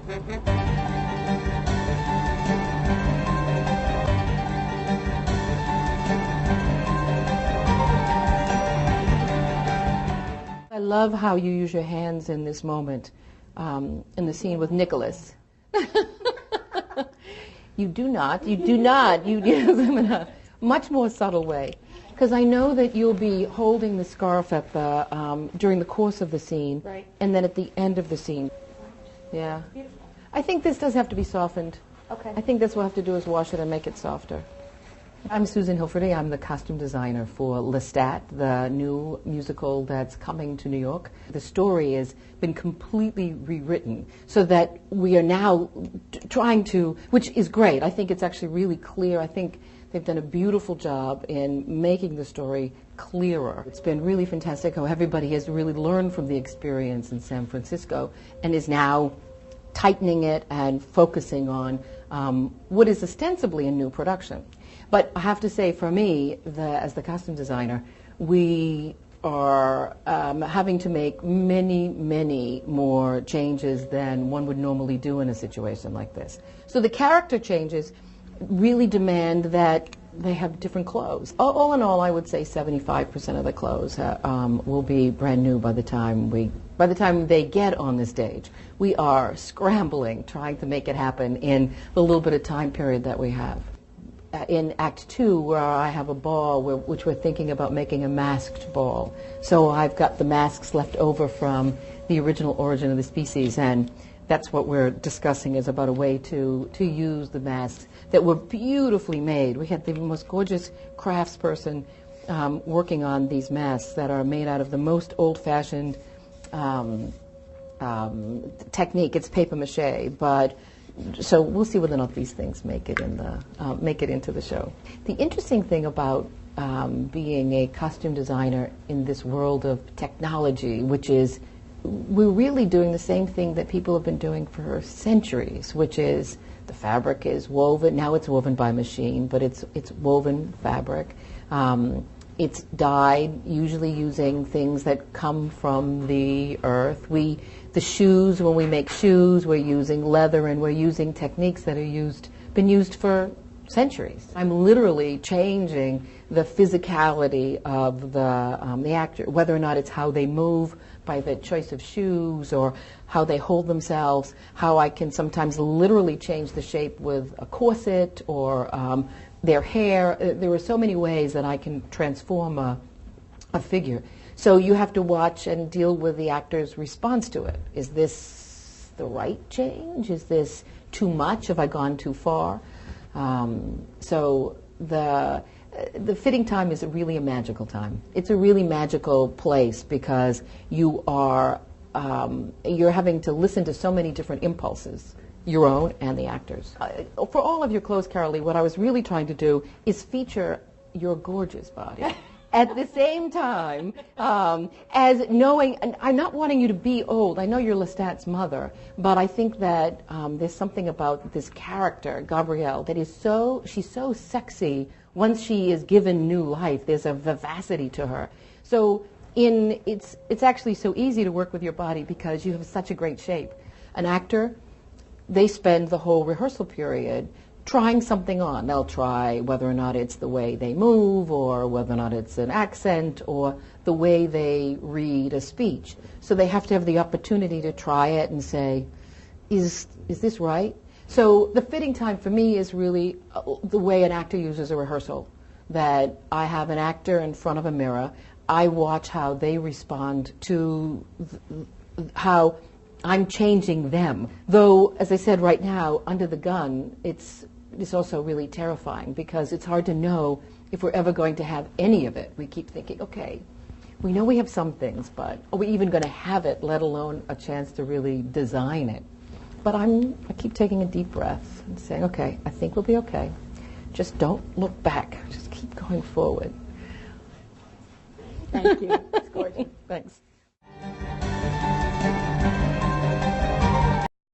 I love how you use your hands in this moment, in the scene with Nicholas. You do not. You use them in a much more subtle way. Because I know that you'll be holding the scarf at the during the course of the scene, right, and then at the end of the scene. Yeah. Beautiful. I think this does have to be softened. Okay. I think that's what we'll have to do is wash it and make it softer. I'm Susan Hilferty. I'm the costume designer for Lestat, the new musical that's coming to New York. The story has been completely rewritten so that we are now trying to, which is great. I think it's actually really clear. I think they've done a beautiful job in making the story clearer. It's been really fantastic how everybody has really learned from the experience in San Francisco and is now tightening it and focusing on what is ostensibly a new production. But I have to say, for me, as the costume designer, we are having to make many, many more changes than one would normally do in a situation like this. So the character changes really demand that they have different clothes. All in all, I would say 75% of the clothes will be brand new by the time they get on the stage. We are scrambling, trying to make it happen in the little bit of time period that we have. In Act 2, where I have a ball, which we're thinking about making a masked ball. So I've got the masks left over from the original Origin of the Species, and that's what we're discussing, is about a way to use the masks that were beautifully made. We had the most gorgeous craftsperson working on these masks that are made out of the most old-fashioned technique. It's paper mache, but so we'll see whether or not these things make it into the show. The interesting thing about being a costume designer in this world of technology, which is we're really doing the same thing that people have been doing for centuries, which is the fabric is woven. Now it's woven by machine, but it's woven fabric. It's dyed, usually using things that come from the earth. The shoes, when we make shoes, we're using leather, and we're using techniques that are been used for centuries. I'm literally changing the physicality of the actor, whether or not it's how they move by the choice of shoes or how they hold themselves, how I can sometimes literally change the shape with a corset or their hair. There are so many ways that I can transform a figure. So you have to watch and deal with the actor's response to it. Is this the right change? Is this too much? Have I gone too far? So the fitting time is really a magical time. It's a really magical place because you're having to listen to so many different impulses, your own and the actors. For all of your clothes, Carolee, what I was really trying to do is feature your gorgeous body. At the same time, as knowing, and I'm not wanting you to be old. I know you're Lestat's mother, but I think that there's something about this character, Gabrielle, that is she's so sexy once she is given new life. There's a vivacity to her. So it's actually so easy to work with your body because you have such a great shape. An actor, they spend the whole rehearsal period trying something on. They'll try whether or not it's the way they move or whether or not it's an accent or the way they read a speech. So they have to have the opportunity to try it and say, is this right? So the fitting time for me is really the way an actor uses a rehearsal, that I have an actor in front of a mirror. I watch how they respond to how I'm changing them. Though, as I said right now, under the gun, it's also really terrifying because it's hard to know if we're ever going to have any of it. We keep thinking, okay, we know we have some things, but are we even going to have it, let alone a chance to really design it? But I keep taking a deep breath and saying, okay, I think we'll be okay. Just don't look back. Just keep going forward. Thank you. It's gorgeous. Thanks.